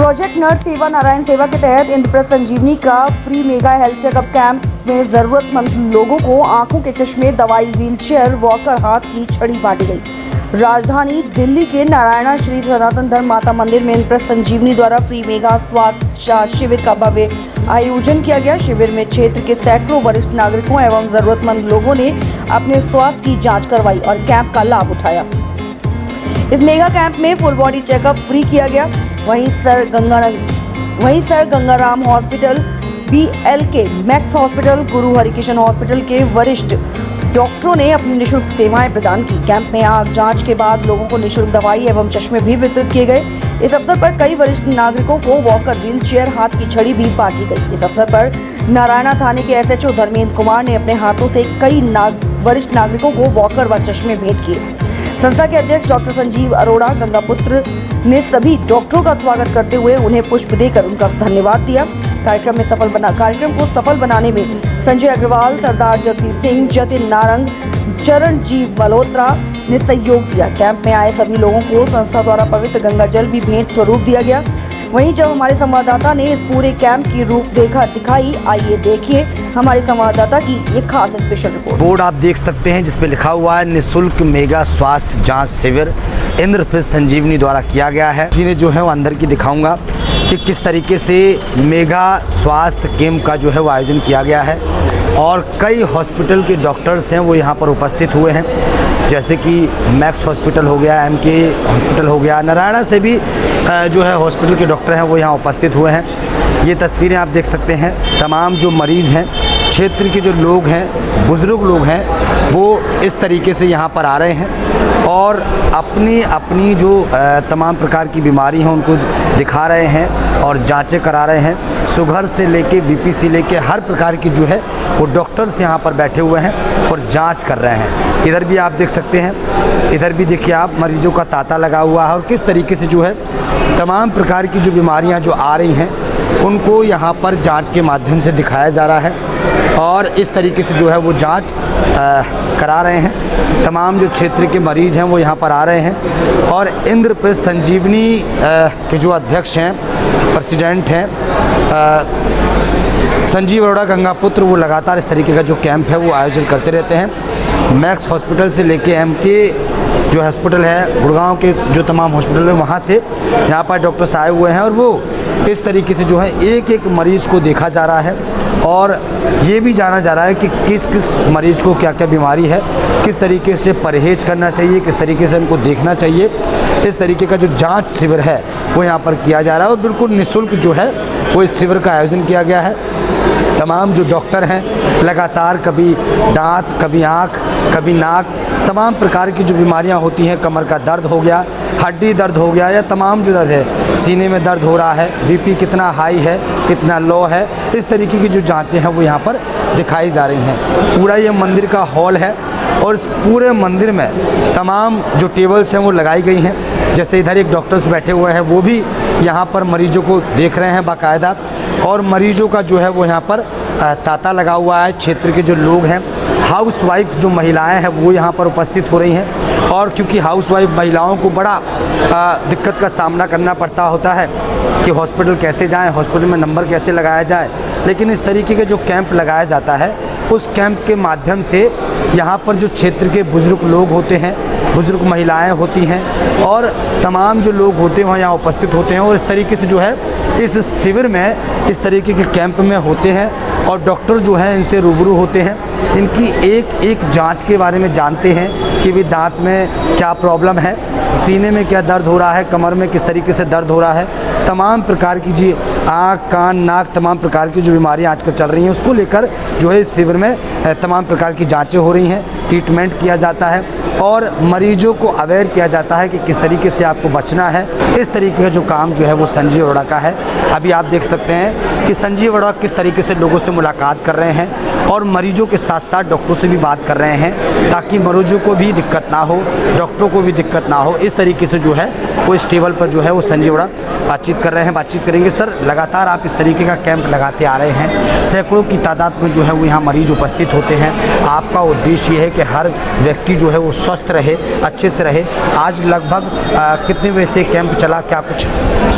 Project nurse सेवा नारायण सेवा के तहत इंद्रप्रस्थ संजीवनी का free mega health checkup camp में जरूरतमंद लोगों को आंखों के चश्मे, दवाई, व्हीलचेयर, वॉकर, हाथ की छड़ी बांटी गई। राजधानी दिल्ली के नारायणा श्री सनातन धर्म माता मंदिर में इंद्रप्रस्थ संजीवनी द्वारा फ्री मेगा स्वास्थ्य शिविर का भव्य आयोजन किया गया। शिविर में क्षेत्र के सैकड़ों वरिष्ठ नागरिकों एवं जरूरतमंद लोगों ने अपने स्वास्थ्य की जाँच करवाई और कैंप का लाभ उठाया। इस मेगा कैंप में फुल बॉडी चेकअप फ्री किया गया। वहीं sir Gangaram hospital, BLK max hospital, गुरु हरिकृष्ण हॉस्पिटल के वरिष्ठ डॉक्टरों ने अपनी निःशुल्क सेवाएं प्रदान की। कैंप में आंख जांच के बाद लोगों को निःशुल्क दवाई एवं चश्मे भी वितरित किए गए। इस अवसर पर कई वरिष्ठ नागरिकों को वॉकर, व्हीलचेयर, हाथ की छड़ी भी बांटी गई। इस अवसर पर नारायणा थाने के SHO धर्मेंद्र कुमार ने अपने हाथों से कई वरिष्ठ नागरिकों को वॉकर व चश्मे भेंट किए। संस्था के अध्यक्ष डॉक्टर संजीव अरोड़ा गंगापुत्र ने सभी डॉक्टरों का स्वागत करते हुए उन्हें पुष्प देकर उनका धन्यवाद दिया। कार्यक्रम को सफल बनाने में संजय अग्रवाल, सरदार जगदीप सिंह, जतिन नारंग, चरणजीव मल्होत्रा ने सहयोग दिया। कैंप में आए सभी लोगों को संस्था द्वारा पवित्र गंगा जल भी भेंट स्वरूप दिया गया। वहीं जब हमारे संवाददाता ने इस पूरे कैंप की रूपरेखा दिखाई, आइए देखिए हमारे संवाददाता की एक खास स्पेशल रिपोर्ट। बोर्ड आप देख सकते हैं जिसपे लिखा हुआ है निःशुल्क मेगा स्वास्थ्य जांच शिविर इंद्रप्रस्थ संजीवनी द्वारा किया गया है। जिन्हें जो है वो अंदर की दिखाऊंगा कि किस तरीके से मेगा स्वास्थ्य कैंप का जो है वो आयोजन किया गया है और कई हॉस्पिटल के डॉक्टर्स हैं वो यहाँ पर उपस्थित हुए हैं, जैसे कि मैक्स हॉस्पिटल हो गया, MK हॉस्पिटल हो गया, नारायणा से भी जो है हॉस्पिटल के डॉक्टर हैं वो यहाँ उपस्थित हुए हैं। ये तस्वीरें आप देख सकते हैं। तमाम जो मरीज़ हैं, क्षेत्र के जो लोग हैं, बुज़ुर्ग लोग हैं, वो इस तरीके से यहाँ पर आ रहे हैं और अपनी जो तमाम प्रकार की बीमारी हैं उनको दिखा रहे हैं और जांचें करा रहे हैं। शुगर से लेके BP से लेके हर प्रकार की जो है वो डॉक्टर्स यहाँ पर बैठे हुए हैं और जांच कर रहे हैं। इधर भी आप देख सकते हैं, इधर भी देखिए आप, मरीजों का तांता लगा हुआ है और किस तरीके से जो है तमाम प्रकार की जो बीमारियाँ जो आ रही हैं उनको यहाँ पर जांच के माध्यम से दिखाया जा रहा है और इस तरीके से जो है वो जांच करा रहे हैं। तमाम जो क्षेत्र के मरीज़ हैं वो यहाँ पर आ रहे हैं और इंद्रप्रस्थ संजीवनी के जो अध्यक्ष हैं, प्रेसिडेंट हैं संजीव अरोड़ा गंगापुत्र, वो लगातार इस तरीके का जो कैंप है वो आयोजन करते रहते हैं। मैक्स हॉस्पिटल से लेके MK जो हॉस्पिटल है, गुड़गांव के जो तमाम हॉस्पिटल है वहाँ से यहाँ पर डॉक्टर्स आए हुए हैं और वो इस तरीके से जो है एक एक मरीज़ को देखा जा रहा है और ये भी जाना जा रहा है कि किस किस मरीज़ को क्या क्या बीमारी है, किस तरीके से परहेज करना चाहिए, किस तरीके से उनको देखना चाहिए। इस तरीके का जो जांच शिविर है वो यहाँ पर किया जा रहा है और बिल्कुल निःशुल्क जो है वो इस शिविर का आयोजन किया गया है। तमाम जो डॉक्टर हैं लगातार कभी दांत, कभी आँख, कभी नाक, तमाम प्रकार की जो बीमारियां होती हैं, कमर का दर्द हो गया, हड्डी दर्द हो गया या तमाम जो दर्द है, सीने में दर्द हो रहा है, BP कितना हाई है, कितना लो है, इस तरीके की जो जांचें हैं वो यहाँ पर दिखाई जा रही हैं। पूरा ये मंदिर का हॉल है और इस पूरे मंदिर में तमाम जो टेबल्स हैं वो लगाई गई हैं। जैसे इधर एक डॉक्टर्स बैठे हुए हैं वो भी यहाँ पर मरीजों को देख रहे हैं बाकायदा और मरीजों का जो है वो यहाँ पर तांता लगा हुआ है। क्षेत्र के जो लोग हैं, हाउसवाइफ जो महिलाएं हैं वो यहाँ पर उपस्थित हो रही हैं और क्योंकि हाउसवाइफ महिलाओं को बड़ा दिक्कत का सामना करना पड़ता होता है कि हॉस्पिटल कैसे जाएं, हॉस्पिटल में नंबर कैसे लगाया जाए, लेकिन इस तरीके के जो कैंप लगाया जाता है उस कैंप के माध्यम से यहाँ पर जो क्षेत्र के बुज़ुर्ग लोग होते हैं, बुज़ुर्ग महिलाएं होती हैं और तमाम जो लोग होते हैं वहाँ यहाँ उपस्थित होते हैं और इस तरीके से जो है इस शिविर में इस तरीके के कैंप में होते हैं और डॉक्टर जो हैं इनसे रूबरू होते हैं, इनकी एक एक जांच के बारे में जानते हैं कि भी दांत में क्या प्रॉब्लम है, सीने में क्या दर्द हो रहा है, कमर में किस तरीके से दर्द हो रहा है, तमाम प्रकार की जी आँख, कान, नाक, तमाम प्रकार की जो बीमारियां आजकल चल रही हैं उसको लेकर जो है इस शिविर में तमाम प्रकार की जांचें हो रही हैं, ट्रीटमेंट किया जाता है और मरीजों को अवेयर किया जाता है कि किस तरीके से आपको बचना है। इस तरीके का जो काम जो है वो संजीव अरोड़ा का है। अभी आप देख सकते हैं कि संजीव अरोड़ा किस तरीके से लोगों से मुलाकात कर रहे हैं और मरीजों के साथ साथ डॉक्टरों से भी बात कर रहे हैं ताकि मरीजों को भी दिक्कत ना हो, डॉक्टरों को भी दिक्कत ना हो। इस तरीके से जो है वो इस टेबल पर जो है वो संजीव अरोड़ा बातचीत कर रहे हैं, बातचीत करेंगे। सर, लगातार आप इस तरीके का कैंप लगाते आ रहे हैं, सैकड़ों की तादाद में जो है वो यहाँ मरीज उपस्थित होते हैं। आपका उद्देश्य ये है कि हर व्यक्ति जो है वो स्वस्थ रहे, अच्छे से रहे। आज लगभग कितने बजे से कैंप चला, क्या कुछ?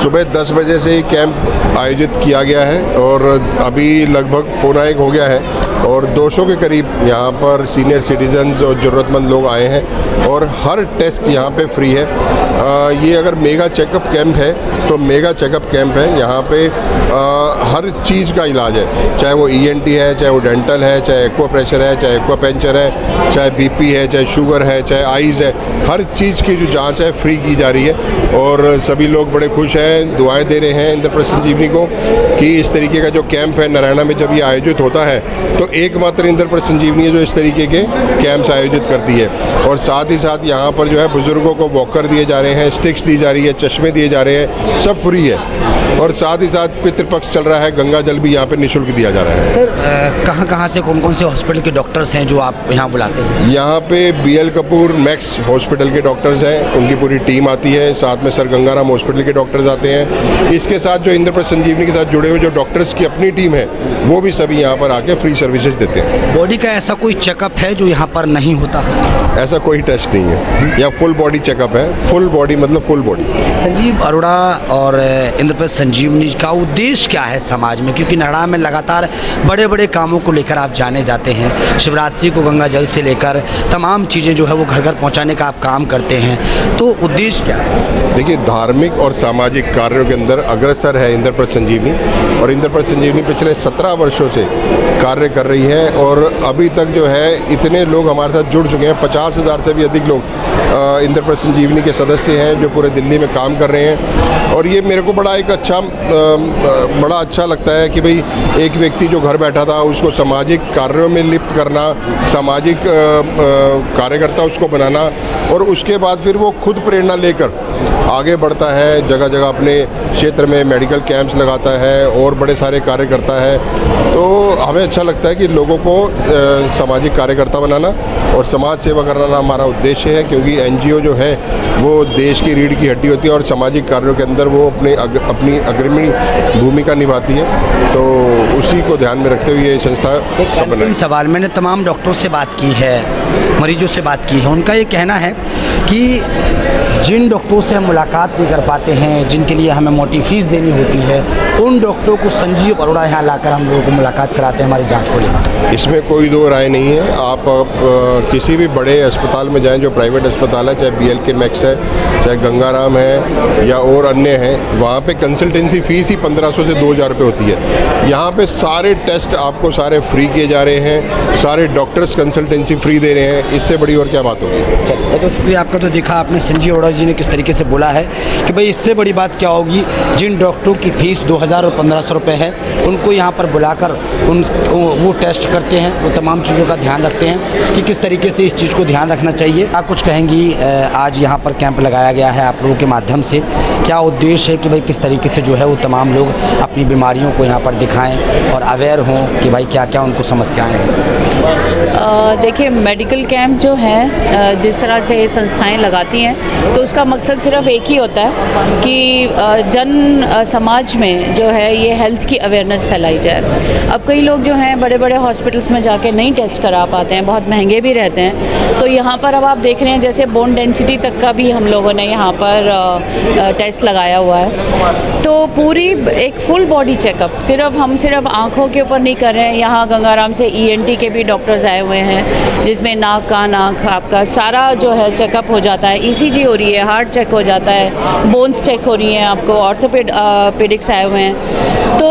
सुबह 10 बजे से ही कैंप आयोजित किया गया है और अभी लगभग 1:15 हो गया है और 200 के करीब यहाँ पर सीनियर सिटीजन्स और ज़रूरतमंद लोग आए हैं और हर टेस्ट यहाँ पे फ्री है। ये अगर मेगा चेकअप कैंप है तो मेगा चेकअप कैंप है। यहाँ पे हर चीज़ का इलाज है, चाहे वो ENT है, चाहे वो डेंटल है, चाहे एक्वा प्रेशर है, चाहे एक्वा पंचर है, चाहे BP है, चाहे शुगर है, चाहे आइज़ है। हर चीज़ की जो जांच है फ्री की जा रही है और सभी लोग बड़े खुश हैं, दुआएं दे रहे हैं इंद्रप्रस्थ संजीवनी को कि इस तरीके का जो कैंप है नारायणा में जब ये आयोजित होता है तो एकमात्र इंद्रप्रस्थ संजीवनी है जो इस तरीके के कैंप्स आयोजित करती है। और साथ ही साथ यहाँ पर जो है बुज़ुर्गों को वॉकर दिए जा रहे हैं, स्टिक्स दी जा रही है, चश्मे दिए जा रहे हैं, सब फ्री है। और साथ ही साथ पितृपक्ष चल रहा है, गंगा जल भी यहाँ पे निःशुल्क दिया जा रहा है। सर, कहाँ से कौन कौन से हॉस्पिटल के डॉक्टर्स हैं जो आप यहाँ बुलाते हैं? यहाँ पे BL कपूर मैक्स हॉस्पिटल के डॉक्टर्स हैं, उनकी पूरी टीम आती है। साथ में सर गंगाराम हॉस्पिटल के डॉक्टर्स आते हैं। इसके साथ जो इंद्रप्रस्थ संजीवनी के साथ जुड़े हुए जो डॉक्टर्स की अपनी टीम है वो भी सभी यहाँ पर आके फ्री सर्विसेज देते हैं। बॉडी का ऐसा कोई चेकअप है जो यहाँ पर नहीं होता? ऐसा कोई टेस्ट नहीं है, या फुल बॉडी चेकअप है। फुल बॉडी मतलब फुल बॉडी। संजीव अरोड़ा और इंद्रप्रस्थ संजीवनी का उद्देश्य क्या है समाज में? क्योंकि नारायणा में लगातार बड़े बड़े कामों को लेकर आप जाने जाते हैं। शिवरात्रि को गंगा जल से लेकर तमाम चीज़ें जो है वो घर घर पहुँचाने का आप काम करते हैं, तो उद्देश्य क्या है? देखिए, धार्मिक और सामाजिक कार्यों के अंदर अग्रसर है इंद्रप्रस्थ संजीवनी और इंद्रप्रस्थ संजीवनी पिछले 17 वर्षों से कार्य कर रही है और अभी तक जो है इतने लोग हमारे साथ जुड़ चुके हैं। 50,000 से भी अधिक लोग इंद्रप्रस्थ संजीवनी के सदस्य हैं जो पूरे दिल्ली में काम कर रहे हैं। और ये मेरे को बड़ा अच्छा लगता है कि भाई एक व्यक्ति जो घर बैठा था उसको सामाजिक कार्यों में लिप्त करना, सामाजिक कार्यकर्ता उसको बनाना और उसके बाद फिर वो खुद प्रेरणा लेकर आगे बढ़ता है, जगह जगह अपने क्षेत्र में मेडिकल कैंप्स लगाता है और बड़े सारे कार्य करता है। तो हमें अच्छा लगता है कि लोगों को सामाजिक कार्यकर्ता बनाना और समाज सेवा करना हमारा उद्देश्य है, क्योंकि NGO जो है वो देश की रीढ़ की हड्डी होती है और सामाजिक कार्यों के अंदर वो अपनी अग्रणी भूमिका निभाती है। तो उसी को ध्यान में रखते हुए ये संस्था एक सवाल, मैंने तमाम डॉक्टरों से बात की है, मरीजों से बात की है, उनका ये कहना है कि जिन डॉक्टरों से हम मुलाकात नहीं कर पाते हैं, जिनके लिए हमें मोटी फीस देनी होती है, उन डॉक्टरों को संजीव अरोड़ा यहाँ लाकर हम लोगों को मुलाकात कराते हैं हमारी जांच को लेकर। इसमें कोई दो राय नहीं है। आप किसी भी बड़े अस्पताल में जाएं जो प्राइवेट अस्पताल है, चाहे BLK मैक्स है, चाहे गंगाराम है या और अन्य हैं, वहाँ पे कंसल्टेंसी फ़ीस ही 1500 से 2000 रुपये होती है। यहाँ पे सारे टेस्ट आपको सारे फ्री किए जा रहे हैं, सारे डॉक्टर्स कंसल्टेंसी फ्री दे रहे हैं। इससे बड़ी और क्या बात होगी? चलिए, तो शुक्रिया आपका। तो देखा आपने संजीव अरोड़ा जी ने किस तरीके से बोला है कि भाई इससे बड़ी बात क्या होगी। जिन डॉक्टरों की फ़ीस 2000 और 1500 रुपये है, उनको यहाँ पर बुलाकर वो टेस्ट करते हैं, वो तमाम चीज़ों का ध्यान रखते हैं कि किस तरीके से इस चीज़ को ध्यान रखना चाहिए। आप कुछ कहेंगी, आज यहाँ पर कैंप लगाया गया है आप लोगों के माध्यम से, क्या उद्देश्य है कि भाई किस तरीके से जो है वो तमाम लोग अपनी बीमारियों को यहाँ पर दिखाएं और अवेयर हों कि भाई क्या क्या उनको समस्याएं हैं? देखिए, मेडिकल कैंप जो है जिस तरह से संस्थाएं लगाती हैं तो उसका मकसद सिर्फ एक ही होता है कि जन समाज में जो है ये हेल्थ की अवेयरनेस फैलाई जाए। अब कई लोग जो हैं बड़े बड़े हॉस्पिटल्स में जाके नहीं टेस्ट करा पाते हैं, बहुत महंगे भी रहते हैं। तो यहाँ पर अब आप देख रहे हैं जैसे बोन डेंसिटी तक का भी हम लोगों ने यहाँ पर टेस्ट लगाया हुआ है। तो पूरी एक फुल बॉडी चेकअप हम सिर्फ आँखों के ऊपर नहीं कर रहे हैं। यहाँ गंगाराम से ENT के भी डॉक्टर्स आए हुए हैं जिसमें नाक कान आँख आपका सारा जो है चेकअप हो जाता है। ECG हो रही है, हार्ट चेक हो जाता है, बोन्स चेक हो रही हैं, आपको ऑर्थोपेडिक्स आए हुए हैं। तो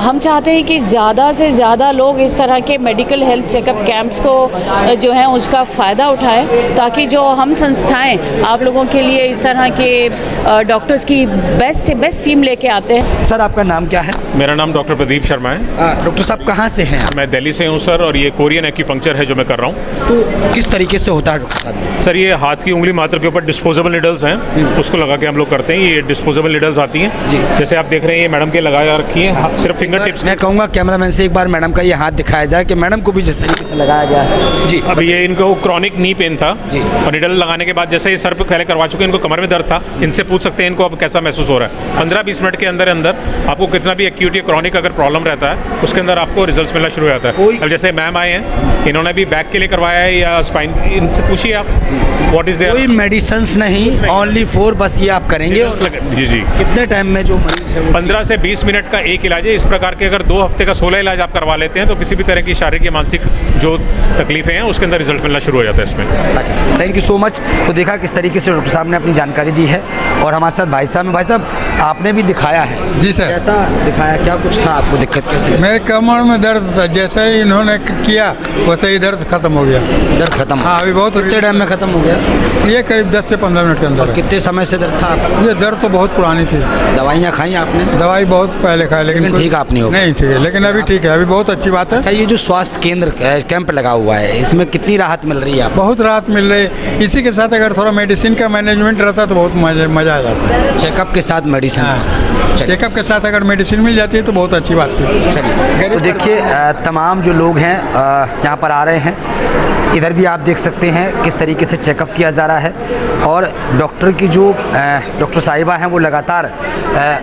हम चाहते हैं कि ज़्यादा से ज़्यादा लोग इस तरह के मेडिकल हेल्थ चेकअप कैंप्स को जो है उसका फ़ायदा उठाएं, ताकि जो हम संस्थाएं आप लोगों के लिए इस तरह के डॉक्टर्स की बेस्ट से बेस्ट टीम लेके आते हैं। सर, आपका नाम क्या है? मेरा नाम डॉक्टर प्रदीप शर्मा है। डॉक्टर साहब कहाँ से हैं आप? मैं दिल्ली से हूँ सर, और ये कोरियन एक्यूपंक्चर है जो मैं कर रहा हूँ। तो किस तरीके से होता है डॉक्टर साहब? सर, ये हाथ की उंगली मात्र के ऊपर डिस्पोजेबल निडल्स हैं, उसको लगा के हम लोग करते हैं। ये डिस्पोजेबल निडल्स आती हैं जी। जैसे आप देख रहे हैं, ये मैडम के लगा रखी है, सिर्फ फिंगर टिप्स। मैं कहूँगा कैमरामैन से एक बार मैडम का ये हाथ दिखाया जाए कि मैडम को भी जिस तरीके से लगाया गया है। जी। अभी ये इनको क्रॉनिक नी पेन था जी, और निडल लगाने के बाद जैसे ये सर पे पहले करवा चुके हैं, इनको कमर में दर्द था। इनसे पूछ सकते हैं इनको उनको अब कैसा महसूस हो रहा है। 15-20 मिनट के अंदर अंदर आपको कितना भी एक्यूट या क्रॉनिक अगर प्रॉब्लम रहता है उसके अंदर आपको रिजल्ट मिलना शुरू हो जाता है। अब जैसे मैम आए हैं, इन्होंने भी बैक के लिए करवाया है या स्पाइन, इनसे पूछिए आप व्हाट इज देयर। कोई मेडिसिन नहीं, ओनली फॉर बस ये आप करेंगे। जी जी, कितने टाइम में जो मरीज है वो 15 से 20 मिनट का एक इलाज है। इस प्रकार के अगर 2 हफ्ते का 16 इलाज आप करवा लेते हैं तो किसी भी तरह की शारीरिक या मानसिक जो तकलीफें हैं उसके अंदर रिजल्ट मिलना शुरू हो जाता है इसमें। अच्छा, थैंक यू सो मच। तो देखा किस तरीके से डॉक्टर साहब ने अपनी जानकारी दी है और हमारे साथ भाई साहब हैं। भाई साहब, आपने भी दिखाया है? जी सर। कैसा दिखाया, क्या कुछ था आपको दिक्कत, कैसे? मेरे कमर में दर्द था, जैसे ही इन्होंने किया वैसे ही दर्द खत्म हो गया। दर्द खत्म? हाँ, अभी बहुत कितने टाइम में खत्म हो गया? ये करीब 10 से 15 मिनट के अंदर है। कितने समय से दर्द था आपको? ये दर्द तो बहुत पुरानी थी। दवाइयाँ खाई आपने? दवाई बहुत पहले खाई लेकिन लेकिन ठीक आप नहीं हो गए? नहीं ठीक है, लेकिन अभी ठीक है, अभी बहुत अच्छी बात है। अच्छा, ये जो स्वास्थ्य केंद्र कैंप लगा हुआ है, इसमें कितनी राहत मिल रही है आपको? बहुत राहत मिल रही है। इसी के साथ अगर थोड़ा मेडिसिन का मैनेजमेंट रहता तो बहुत मज़ा आ जाता है। चेकअप के साथ मेडिसिन? हाँ, चेकअप के साथ अगर मेडिसिन मिल जाती है तो बहुत अच्छी बात थी। चलिए, तो देखिए तमाम जो लोग हैं यहाँ पर आ रहे हैं, इधर भी आप देख सकते हैं किस तरीके से चेकअप किया जा रहा है और डॉक्टर की जो डॉक्टर साहिबा हैं वो लगातार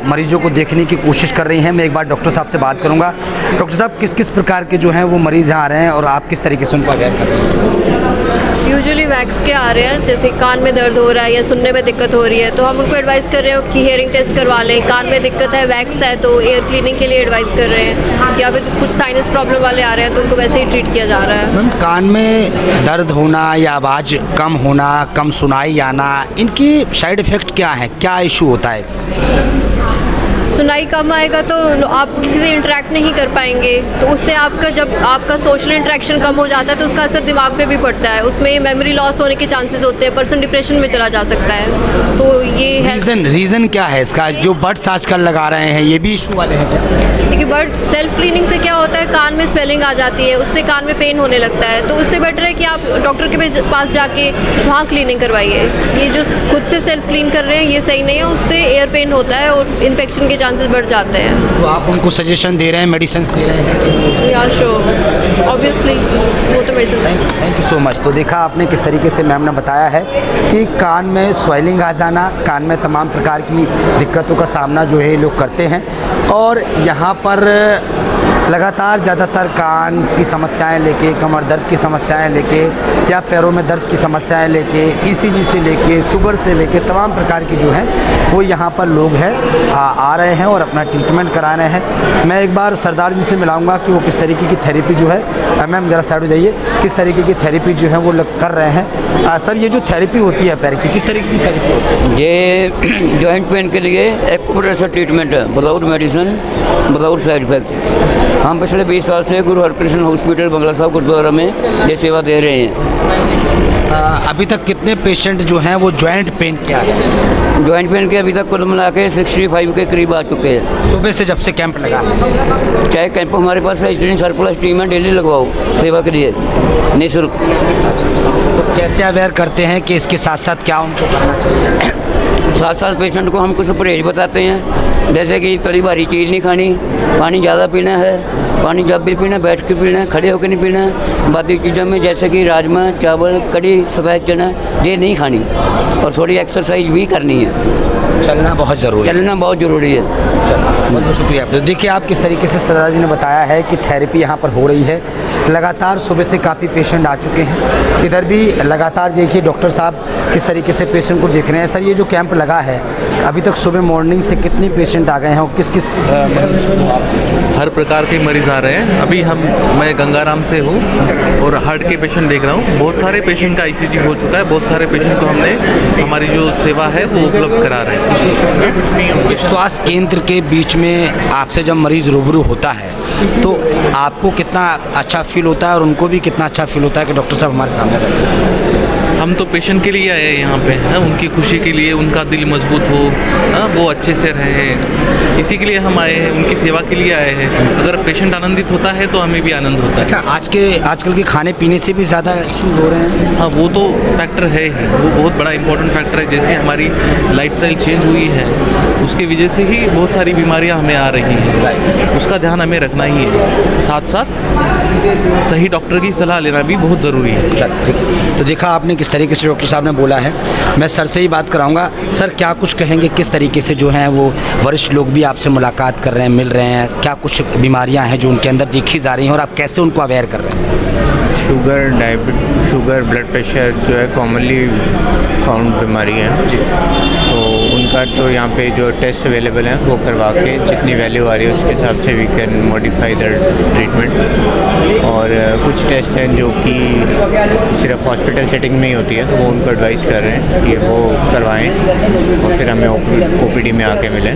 मरीजों को देखने की कोशिश कर रही हैं। मैं एक बार डॉक्टर साहब से बात करूंगा। डॉक्टर साहब, किस किस प्रकार के जो हैं वो मरीज़ यहाँ आ रहे हैं और आप किस तरीके से उनको अवेयर कर रहे हैं? यूजुअली वैक्स के आ रहे हैं, जैसे कान में दर्द हो रहा है या सुनने में दिक्कत हो रही है तो हम उनको एडवाइस कर रहे हैं कि हियरिंग टेस्ट करवा लें। कान में दिक्कत है, वैक्स है तो एयर क्लीनिंग के लिए एडवाइस कर रहे हैं, या फिर कुछ साइनस प्रॉब्लम वाले आ रहे हैं तो उनको वैसे ही ट्रीट किया जा रहा है। मैम, कान में दर्द होना या आवाज़ कम होना, कम सुनाई आना, इनकी साइड इफ़ेक्ट क्या है, क्या इशू होता है इससे? सुनाई कम आएगा तो आप किसी से इंटरेक्ट नहीं कर पाएंगे, तो उससे आपका जब आपका सोशल इंटरेक्शन कम हो जाता है तो उसका असर दिमाग पे भी पड़ता है, उसमें मेमोरी लॉस होने के चांसेस होते हैं, पर्सन डिप्रेशन में चला जा सकता है। तो ये है रीज़न क्या है इसका? जो बड्स आजकल लगा रहे हैं ये भी इशू वाले हैं क्या? देखिए, बट सेल्फ क्लीनिंग से क्या होता है, कान में स्वेलिंग आ जाती है, उससे कान में पेन होने लगता है, तो उससे बेटर है कि आप डॉक्टर के पास जाके वहाँ क्लीनिंग करवाइए। ये जो खुद से सेल्फ क्लीन कर रहे हैं ये सही नहीं है, उससे एयर पेन होता है और इन्फेक्शन के चांसेस बढ़ जाते हैं। तो आप उनको सजेशन दे रहे हैं, मेडिसिन दे रहे हैं? या श्योर, ऑब्वियसली वो तो medicine. Thank you so much. तो देखा आपने किस तरीके से मैम ने बताया है कि कान में स्वेलिंग आ जाना, कान में तमाम प्रकार की दिक्कतों का सामना जो है लोग करते हैं और यहाँ पर लगातार ज़्यादातर कान की समस्याएं लेके, कमर दर्द की समस्याएं लेके या पैरों में दर्द की समस्याएं लेके, ईसीजी से लेके, शुगर से लेके तमाम प्रकार की जो है वो यहाँ पर लोग हैं आ रहे हैं और अपना ट्रीटमेंट करा रहे हैं। मैं एक बार सरदार जी से मिलाऊंगा कि वो किस तरीके की थेरेपी जो है, मैम ज़रा साइड हो जाइए, किस तरीके की थेरेपी जो है वो कर रहे हैं। सर, ये जो थेरेपी होती है पैर की, किस तरीके की थेरेपी होती है? ये जॉइंट पेन के लिए एक्यूप्रेशर ट्रीटमेंट है, without medicine, without side effect. हम पिछले 20 साल से गुरु हरकृष्ण हॉस्पिटल बंगला साहब गुरुद्वारा में ये सेवा दे रहे हैं। अभी तक कितने पेशेंट जो हैं वो जॉइंट पेन के आ गए? जॉइंट पेन के अभी तक कुल मिला के 65 के करीब आ चुके हैं। सुबह से जब से कैंप लगा? चाहे कैंप हमारे पास है, इतनी सरप्लस टीम है, डेली लगवाओ सेवा के लिए निःशुल्क। तो कैसे अवेयर करते हैं कि इसके साथ साथ क्या उनको करना चाहिए? साथ साथ पेशेंट को हम कुछ परहेज बताते हैं, जैसे कि तली भारी चीज़ नहीं खानी, पानी ज़्यादा पीना है, पानी जब भी पीना बैठ के पीना, खड़े होकर नहीं पीना। बाकी चीज़ों में जैसे कि राजमा, चावल, कड़ी, सफ़ेद चना ये नहीं खानी और थोड़ी एक्सरसाइज भी करनी है। चलना बहुत ज़रूरी है। चलना बहुत ज़रूरी है। बहुत बहुत शुक्रिया। तो देखिए आप किस तरीके से सरदार जी ने बताया है कि थेरेपी यहाँ पर हो रही है। लगातार सुबह से काफ़ी पेशेंट आ चुके हैं। इधर भी लगातार देखिए डॉक्टर साहब किस तरीके से पेशेंट को देख रहे हैं। सर, ये जो कैंप लगा है अभी तक सुबह मॉर्निंग से कितने पेशेंट आ गए हैं और किस किस हर प्रकार के मरीज़ आ रहे हैं। अभी मैं गंगाराम से हूँ और हार्ट के पेशेंट देख रहा हूँ। बहुत सारे पेशेंट का ईसीजी हो चुका है। बहुत सारे पेशेंट को हमने हमारी जो सेवा है वो उपलब्ध करा रहे हैं। इस स्वास्थ्य केंद्र के बीच में आपसे जब मरीज़ रूबरू होता है तो आपको कितना अच्छा फील होता है और उनको भी कितना अच्छा फील होता है कि डॉक्टर साहब हमारे सामने बैठे हैं? हम तो पेशेंट के लिए आए हैं यहाँ पे, उनकी खुशी के लिए, उनका दिल मजबूत हो, वो अच्छे से रहे, इसी के लिए हम आए हैं, उनकी सेवा के लिए आए हैं। अगर पेशेंट आनंदित होता है तो हमें भी आनंद होता है। अच्छा, आजकल के खाने पीने से भी ज़्यादा इश्यूज हो रहे हैं? हाँ, वो तो फैक्टर है ही, वो बहुत बड़ा इंपॉर्टेंट फैक्टर है। जैसे हमारी लाइफस्टाइल चेंज हुई है उसकी वजह से ही बहुत सारी बीमारियाँ हमें आ रही हैं, उसका ध्यान हमें रखना ही है। साथ साथ सही डॉक्टर की सलाह लेना भी बहुत ज़रूरी है। चल ठीक। तो देखा आपने किस तरीके से डॉक्टर साहब ने बोला है। मैं सर से ही बात कराऊंगा। सर क्या कुछ कहेंगे, किस तरीके से जो हैं वो वरिष्ठ लोग भी आपसे मुलाकात कर रहे हैं, मिल रहे हैं, क्या कुछ बीमारियां हैं जो उनके अंदर देखी जा रही हैं और आप कैसे उनको अवेयर कर रहे हैं? शुगर ब्लड प्रेशर जो है कॉमनली फाउंड बीमारी है, तो उनका तो यहाँ पे जो टेस्ट अवेलेबल हैं वो करवा के जितनी वैल्यू आ रही है उसके हिसाब से we can modify the treatment. और कुछ टेस्ट हैं जो कि सिर्फ हॉस्पिटल सेटिंग में ही होती है, तो वो उनको एडवाइस कर रहे हैं कि वो करवाएं और फिर हमें ओपीडी में आके मिलें।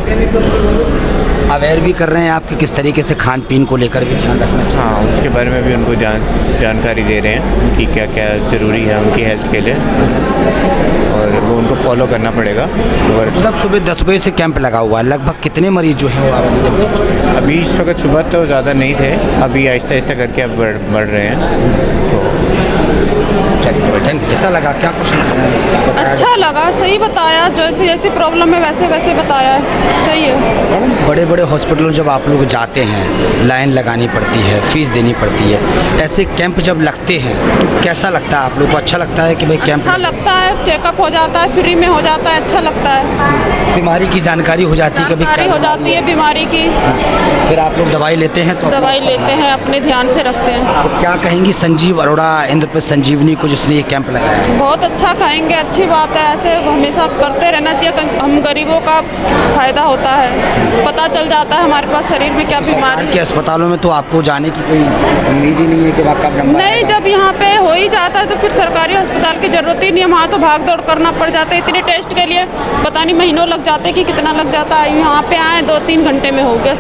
अवेयर भी कर रहे हैं आपके किस तरीके से खान पीन को लेकर भी ध्यान रखना चाहिए? हाँ, उसके बारे में भी उनको जानकारी दे रहे हैं कि क्या क्या ज़रूरी है उनकी हेल्थ के लिए, और वो उनको फॉलो करना पड़ेगा। और सब सुबह 10 बजे से कैंप लगा हुआ है, लगभग कितने मरीज जो हैं वो आपने देख चुके हैं? अभी इस वक्त सुबह तो ज़्यादा नहीं थे, अभी आहिस्ता आहिस्ता करके अब बढ़ रहे हैं। तो चलिए थैंक यू। कैसा लगा, क्या कुछ अच्छा लगा, सही बताया, जैसे जैसी प्रॉब्लम है वैसे वैसे बताया है, सही है। बड़े बड़े हॉस्पिटलों जब आप लोग जाते हैं, लाइन लगानी पड़ती है, फीस देनी पड़ती है, ऐसे कैंप जब लगते हैं तो कैसा लगता है आप लोग को? अच्छा लगता है कि भाई कैंप अच्छा लगता है, चेकअप हो जाता है, फ्री में हो जाता है, अच्छा लगता है। बीमारी की जानकारी हो जाती है, कभी जानकारी हो जाती है बीमारी की, फिर आप लोग दवाई लेते हैं तो दवाई लेते हैं, अपने ध्यान से रखते हैं। तो क्या कहेंगी संजीव अरोड़ा इंद्रप्रस्थ संजीवनी को जिसने ये कैंप लगाया है? बहुत अच्छा कहेंगे, अच्छी बात है, ऐसे हमेशा करते रहना चाहिए। हम गरीबों का फायदा होता है, पता चल जाता है हमारे पास शरीर में क्या बीमारी के अस्पतालों में तो आपको जाने की कोई उम्मीद ही नहीं है कि वहाँ कब नंबर नहीं, जब यहाँ पे हो ही जाता है तो फिर सरकारी अस्पताल की ज़रूरत ही नहीं है। वहाँ तो भाग दौड़ करना पड़ जाता है, इतने टेस्ट के लिए पता नहीं महीनों लग जाते कि कितना लग जाता है। यहाँ पे आए 2-3 घंटे में हो गया।